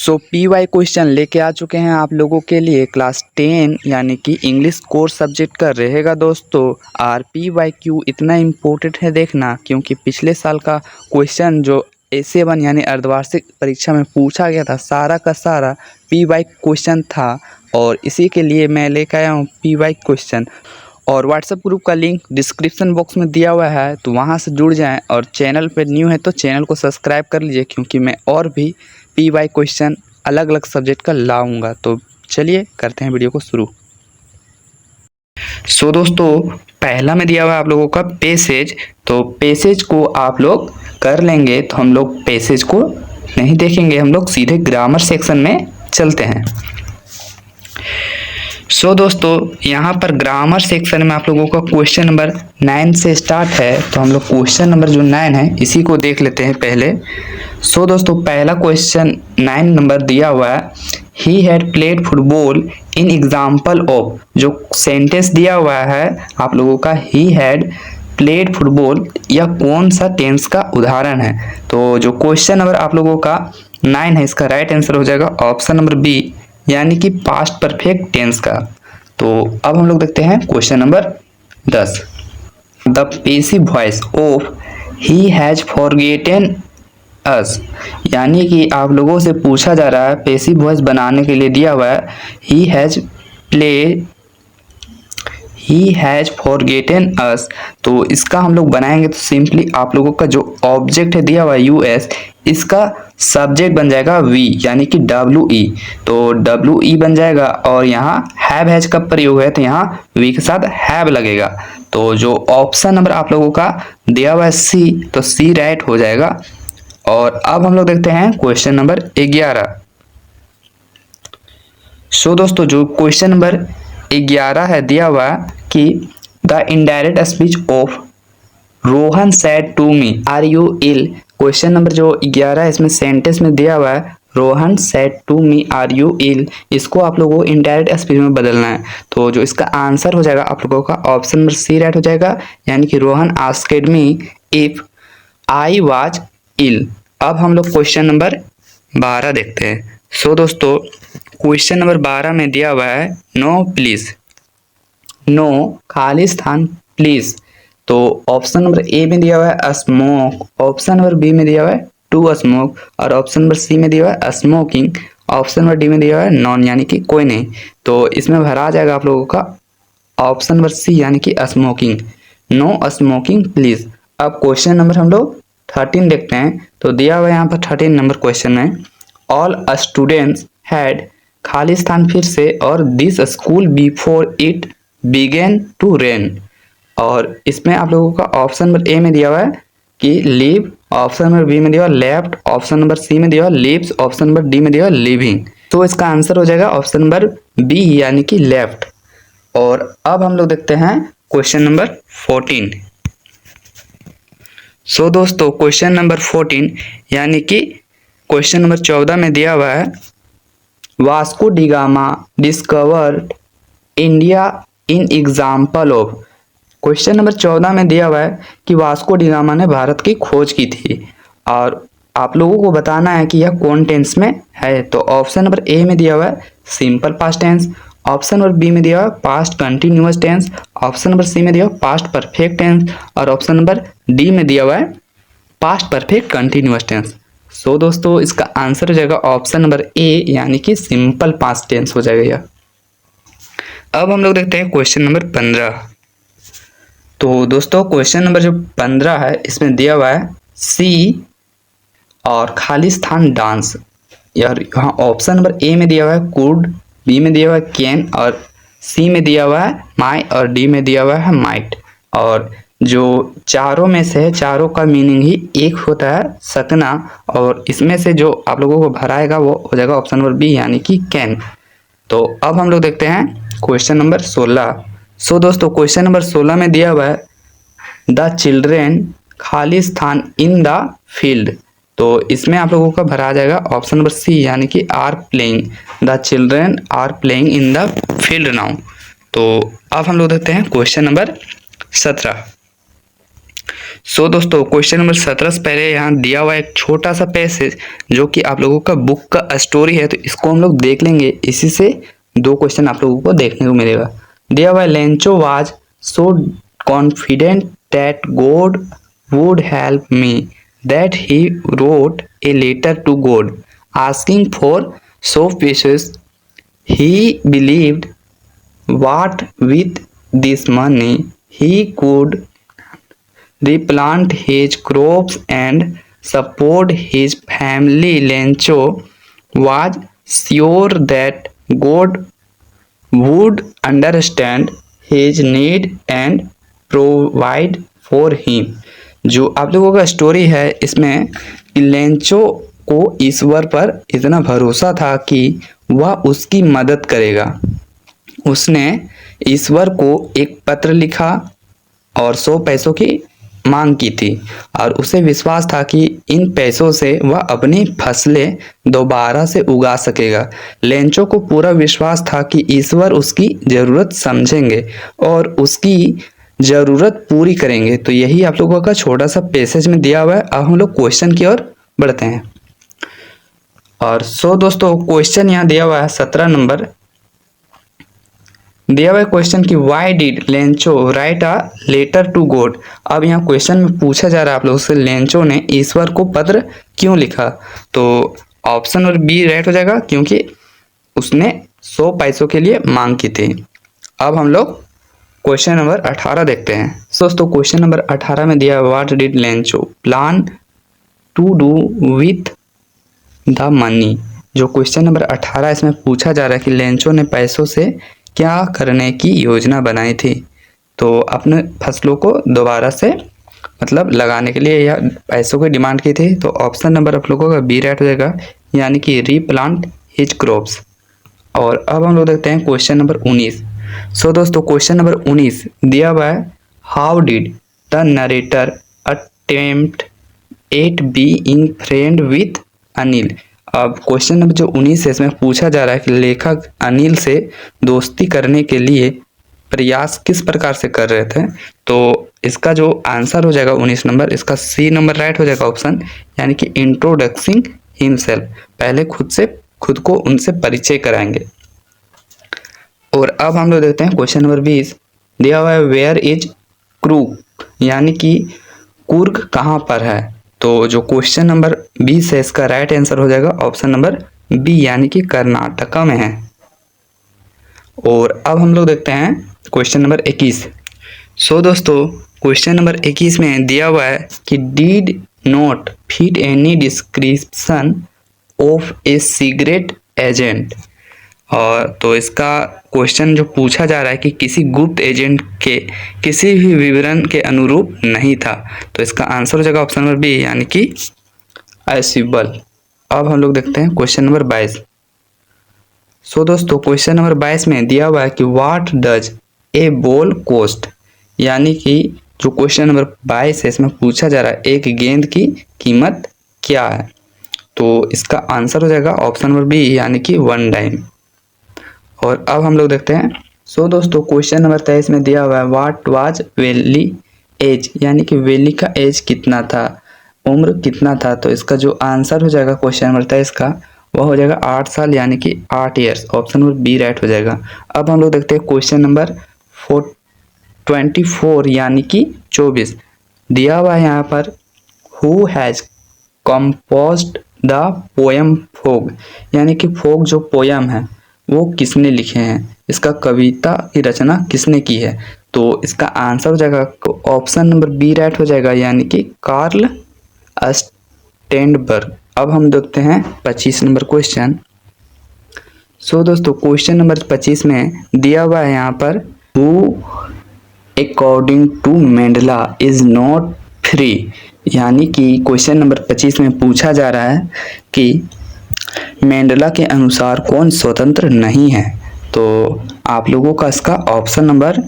सो PY question लेके आ चुके हैं आप लोगों के लिए क्लास 10 यानी कि इंग्लिश कोर्स सब्जेक्ट का रहेगा दोस्तों। और PYQ इतना इम्पोर्टेंट है देखना, क्योंकि पिछले साल का क्वेश्चन जो SA1 यानी अर्धवार्षिक परीक्षा में पूछा गया था सारा का सारा PY क्वेश्चन था। और इसी के लिए मैं लेकर आया हूँ PY क्वेश्चन। और व्हाट्सएप ग्रुप का लिंक डिस्क्रिप्शन बॉक्स में दिया हुआ है, तो वहाँ से जुड़ जाएं। और चैनल पे न्यू है तो चैनल को सब्सक्राइब कर लीजिए, क्योंकि मैं और भी PY क्वेश्चन अलग अलग सब्जेक्ट का लाऊंगा। तो चलिए करते हैं वीडियो को शुरू। सो दोस्तों, पहला में दिया हुआ है आप लोगों का पैसेज। तो पैसेज को आप लोग कर लेंगे, तो हम लोग पैसेज को नहीं देखेंगे, हम लोग सीधे ग्रामर सेक्शन में चलते हैं। सो दोस्तों, यहाँ पर ग्रामर सेक्शन में आप लोगों का क्वेश्चन नंबर 9 से स्टार्ट है। तो हम लोग क्वेश्चन नंबर जो 9 है इसी को देख लेते हैं पहले। सो दोस्तों, पहला क्वेश्चन 9 नंबर दिया हुआ है, he had played football in example of. जो सेंटेंस दिया हुआ है आप लोगों का ही हैड प्लेड फुटबॉल, यह कौन सा टेंस का उदाहरण है। तो जो क्वेश्चन नंबर आप लोगों का 9 है, इसका राइट आंसर हो जाएगा ऑप्शन नंबर बी, यानी कि पास्ट परफेक्ट टेंस का। तो अब हम लोग देखते हैं question number 10। The passive voice of he has forgotten us, यानी कि आप लोगों से पूछा जा रहा है पेसिव वॉइस बनाने के लिए दिया हुआ है ही हैज फॉरगेटन अस। तो इसका हम लोग बनाएंगे तो सिंपली आप लोगों का जो ऑब्जेक्ट है दिया हुआ है यूएस, इसका सब्जेक्ट बन जाएगा वी, यानी कि WE। तो WE बन जाएगा, और यहाँ हैव हैज का प्रयोग है तो यहाँ वी के साथ हैव लगेगा। तो जो ऑप्शन नंबर आप लोगों का दिया हुआ है सी, तो सी राइट हो जाएगा। और अब हम लोग देखते हैं क्वेश्चन नंबर 11। सो दोस्तों, जो क्वेश्चन नंबर 11 है दिया हुआ कि the indirect speech of Rohan said to me are you ill. Question number जो 11 है इसमें सेंटेंस में दिया हुआ है Rohan said to me are you ill, इसको आप लोगों को इनडायरेक्ट स्पीच में बदलना है। तो जो इसका आंसर हो जाएगा आप लोगों का ऑप्शन नंबर सी राइट हो जाएगा, यानी कि Rohan asked me if I was ill. अब हम लोग क्वेश्चन नंबर 12 देखते हैं। सो दोस्तों, क्वेश्चन नंबर 12 में दिया हुआ है नो प्लीज, नो खाली स्थान प्लीज। तो ऑप्शन नंबर ए में दिया हुआ है स्मोक, ऑप्शन नंबर बी में दिया हुआ है टू स्मोक, और ऑप्शन नंबर सी में दिया हुआ है स्मोकिंग, ऑप्शन नंबर डी में दिया हुआ है नॉन, यानी कि कोई नहीं। तो इसमें भरा जाएगा आप लोगों का ऑप्शन नंबर सी, यानी कि स्मोकिंग, नो स्मोकिंग प्लीज। अब क्वेश्चन नंबर हम लोग 13 देखते हैं। तो दिया हुआ है यहाँ पर 13 नंबर क्वेश्चन में ऑल स्टूडेंट्स हैड, खाली स्थान फिर से, और this school before it began to rain. और इसमें आप लोगों का ऑप्शन नंबर ए में दिया हुआ है कि लीव, ऑप्शन नंबर बी में दिया हुआ लेफ्ट, ऑप्शन नंबर सी में दिया हुआ लीव्स, ऑप्शन नंबर डी में दिया हुआ लिविंग। तो इसका आंसर हो जाएगा ऑप्शन नंबर बी, यानी कि लेफ्ट। और अब हम लोग देखते हैं क्वेश्चन नंबर 14। सो दोस्तों, क्वेश्चन नंबर 14 यानी कि क्वेश्चन नंबर 14 में दिया हुआ है Vasco D gamma discovered India in example of. Question number 14 में दिया हुआ है कि वास्को डी गामा ने भारत की खोज की थी, और आप लोगों को बताना है कि यह कौन टेंस में है। तो ऑप्शन नंबर ए में दिया हुआ है simple past tense, option number B में दिया हुआ past continuous tense, option number C में दिया हुआ पास्ट परफेक्ट टेंस, और ऑप्शन नंबर डी में दिया हुआ है past perfect continuous tense. So दोस्तों, इसका आंसर हो जाएगा ऑप्शन नंबर ए, यानी कि सिंपल पास्ट टेंस हो जाएगा यह। अब हम लोग देखते हैं क्वेश्चन नंबर 15। तो दोस्तों, क्वेश्चन नंबर जो 15 है इसमें दिया हुआ है सी और खाली स्थान डांस। यार यहाँ ऑप्शन नंबर ए में दिया हुआ है कुड, बी में दिया हुआ है कैन, और सी में दिया हुआ है माई, और डी में दिया हुआ है माइट। और जो चारों में से चारों का मीनिंग ही एक होता है सकना, और इसमें से जो आप लोगों को भराएगा वो हो जाएगा ऑप्शन नंबर बी, यानी कि कैन। तो अब हम लोग देखते हैं क्वेश्चन नंबर 16। सो दोस्तों, क्वेश्चन नंबर 16 में दिया हुआ है द चिल्ड्रेन खाली स्थान इन द फील्ड। तो इसमें आप लोगों का भरा जाएगा ऑप्शन नंबर सी, यानी कि are playing, the children are playing in the field now. तो अब हम लोग देखते हैं क्वेश्चन नंबर 17। सो दोस्तों क्वेश्चन नंबर 17 से पहले यहाँ दिया हुआ एक छोटा सा पैसेज जो कि आप लोगों का बुक का स्टोरी है, तो इसको हम लोग देख लेंगे। इसी से 2 क्वेश्चन आप लोगों को देखने को मिलेगा। दिया हुआ है, Lencho was so confident that God would help me that he wrote a letter to God asking for so pieces. He believed what with this money he could replant his crops and support his family. Lencho was sure that God would understand his need and provide for him। जो आप लोगों का story है इसमें कि Lencho को ईश्वर पर इतना भरोसा था कि वह उसकी मदद करेगा। उसने ईश्वर को एक पत्र लिखा और 100 पैसों की मांग की थी और उसे विश्वास था कि इन पैसों से वह अपनी फसलें दोबारा से उगा सकेगा। लेंचो को पूरा विश्वास था कि ईश्वर उसकी ज़रूरत समझेंगे और उसकी ज़रूरत पूरी करेंगे। तो यही आप लोगों का छोटा सा पैसेज में दिया हुआ है। अब हम लोग क्वेश्चन की ओर बढ़ते हैं। और दोस्तों क्वेश्चन यहाँ दिया हुआ है 17 नंबर। दिया हुआ क्वेश्चन की why did Lencho write a letter to God. अब यहाँ क्वेश्चन में पूछा जा रहा है आप लोगों से, लेंचो ने ईश्वर को पत्र क्यों लिखा। तो ऑप्शन और बी राइट हो जाएगा, क्योंकि उसने 100 पैसों के लिए मांग की थी। अब हम लोग क्वेश्चन नंबर 18 देखते हैं। दोस्तों क्वेश्चन नंबर 18 में दिया what did Lencho plan to do with the money. जो क्वेश्चन नंबर 18 इसमें पूछा जा रहा है कि लेंचो ने पैसों से क्या करने की योजना बनाई थी। तो अपने फसलों को दोबारा से मतलब लगाने के लिए या पैसों की डिमांड की थी। तो ऑप्शन नंबर आप लोगों का बी राइट हो जाएगा, यानी कि रीप्लांट हिज क्रॉप्स। और अब हम लोग देखते हैं क्वेश्चन नंबर 19। दोस्तों क्वेश्चन नंबर 19 दिया हुआ है, how did the narrator attempt at being friend with Anil. अब क्वेश्चन नंबर जो 19 है इसमें पूछा जा रहा है कि लेखक अनिल से दोस्ती करने के लिए प्रयास किस प्रकार से कर रहे थे। तो इसका जो आंसर हो जाएगा 19 नंबर, इसका सी नंबर राइट हो जाएगा ऑप्शन, यानी कि इंट्रोडक्सिंग हिमसेल्फ, पहले खुद को उनसे परिचय कराएंगे। और अब हम लोग देखते हैं क्वेश्चन नंबर 20 दिया हुआ है, वेयर इज क्रूक, यानी कि कुर्ग कहाँ पर है। तो जो क्वेश्चन नंबर 20 है इसका राइट आंसर हो जाएगा ऑप्शन नंबर बी, यानी कि कर्नाटका में है। और अब हम लोग देखते हैं क्वेश्चन नंबर 21। दोस्तों क्वेश्चन नंबर 21 में दिया हुआ है कि did not fit any description of a secret agent. और तो इसका क्वेश्चन जो पूछा जा रहा है कि किसी गुप्त एजेंट के किसी भी विवरण के अनुरूप नहीं था। तो इसका आंसर हो जाएगा ऑप्शन नंबर बी, यानी कि असिबल। अब हम लोग देखते हैं क्वेश्चन नंबर 22। दोस्तों क्वेश्चन नंबर 22 में दिया हुआ है कि what does a ball cost, यानी कि जो क्वेश्चन नंबर 22 है इसमें पूछा जा रहा है एक गेंद की कीमत क्या है। तो इसका आंसर हो जाएगा ऑप्शन नंबर बी, यानी कि 1 डाइम। और अब हम लोग देखते हैं। दोस्तों क्वेश्चन नंबर 23 में दिया हुआ है, व्हाट वाज वेली एज, यानी कि वेली का एज कितना था, उम्र कितना था। तो इसका जो आंसर हो जाएगा क्वेश्चन नंबर 23 का वह हो जाएगा 8 साल, यानी कि 8 years. Option number B right हो जाएगा। अब हम लोग देखते हैं क्वेश्चन नंबर 24, यानी कि 24 दिया हुआ है यहाँ पर, who has composed the poem fog, यानी कि फोग जो पोएम है वो किसने लिखे हैं, इसका कविता की रचना किसने की है। तो इसका आंसर हो जाएगा ऑप्शन नंबर बी राइट हो जाएगा, यानी कि कार्ल स्टेनबर्ग। अब हम देखते हैं 25 नंबर क्वेश्चन। दोस्तों क्वेश्चन नंबर 25 में दिया हुआ है यहाँ पर, who according to Mandela is not free, यानी कि क्वेश्चन नंबर 25 में पूछा जा रहा है कि मेंडला के अनुसार कौन स्वतंत्र नहीं है। तो आप लोगों का इसका ऑप्शन नंबर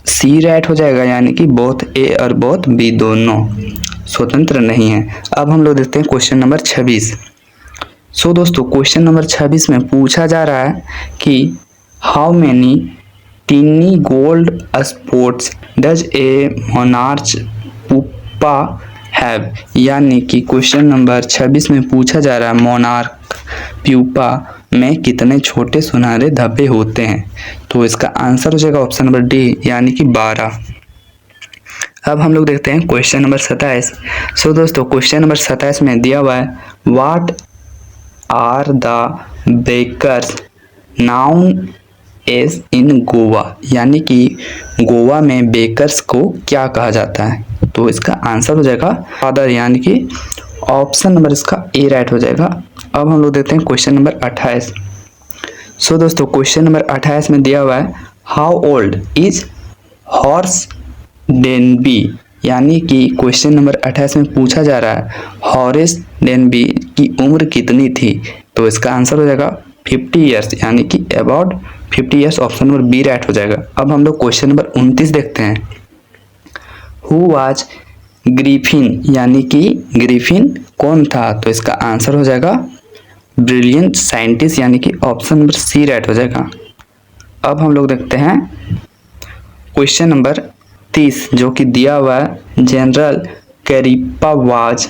सी राइट हो जाएगा, यानी कि बोथ ए और बोथ बी दोनों स्वतंत्र नहीं है। अब हम लोग देखते हैं क्वेश्चन नंबर 26। दोस्तों क्वेश्चन नंबर 26 में पूछा जा रहा है कि how many tiny gold sports does a monarch pupa have, यानी कि क्वेश्चन नंबर 26 में पूछा जा रहा है मोनार्क प्यूपा में कितने छोटे सुनहरे धब्बे होते हैं। तो इसका आंसर हो जाएगा ऑप्शन नंबर डी, यानी कि 12। अब हम लोग देखते हैं क्वेश्चन नंबर 27। सो दोस्तों क्वेश्चन नंबर 27 में दिया हुआ है what are the bakers known as in Goa, यानी कि गोवा में बेकर्स को क्या कहा जाता है। तो इसका आंसर हो जाएगा फादर, यानी कि ऑप्शन नंबर इसका ए राइट हो जाएगा। अब हम लोग देखते हैं क्वेश्चन नंबर 28। सो दोस्तों क्वेश्चन नंबर 28 में दिया हुआ है how old is horse Denby, यानी कि क्वेश्चन नंबर 28 में पूछा जा रहा है हॉरेस डेनबी की उम्र कितनी थी। तो इसका आंसर हो जाएगा 50 ईयर्स, यानी कि about 50 years, option number B right हो जाएगा। अब हम लोग क्वेश्चन नंबर 29 देखते हैं हु वाज ग्रिफिन, यानी कि ग्रिफिन कौन था। तो इसका आंसर हो जाएगा ब्रिलियंट साइंटिस्ट, यानी कि ऑप्शन नंबर सी राइट हो जाएगा। अब हम लोग देखते हैं क्वेश्चन नंबर 30 जो कि दिया हुआ है general Cariappa was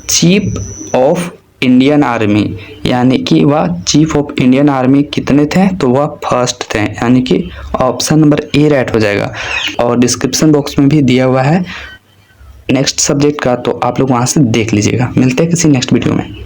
chief of Indian army, यानी कि वह चीफ ऑफ इंडियन आर्मी कितने थे। तो वह फर्स्ट थे, यानी कि ऑप्शन नंबर ए राइट हो जाएगा। और डिस्क्रिप्शन बॉक्स में भी दिया हुआ है नेक्स्ट सब्जेक्ट का, तो आप लोग वहां से देख लीजिएगा। मिलते हैं किसी नेक्स्ट वीडियो में।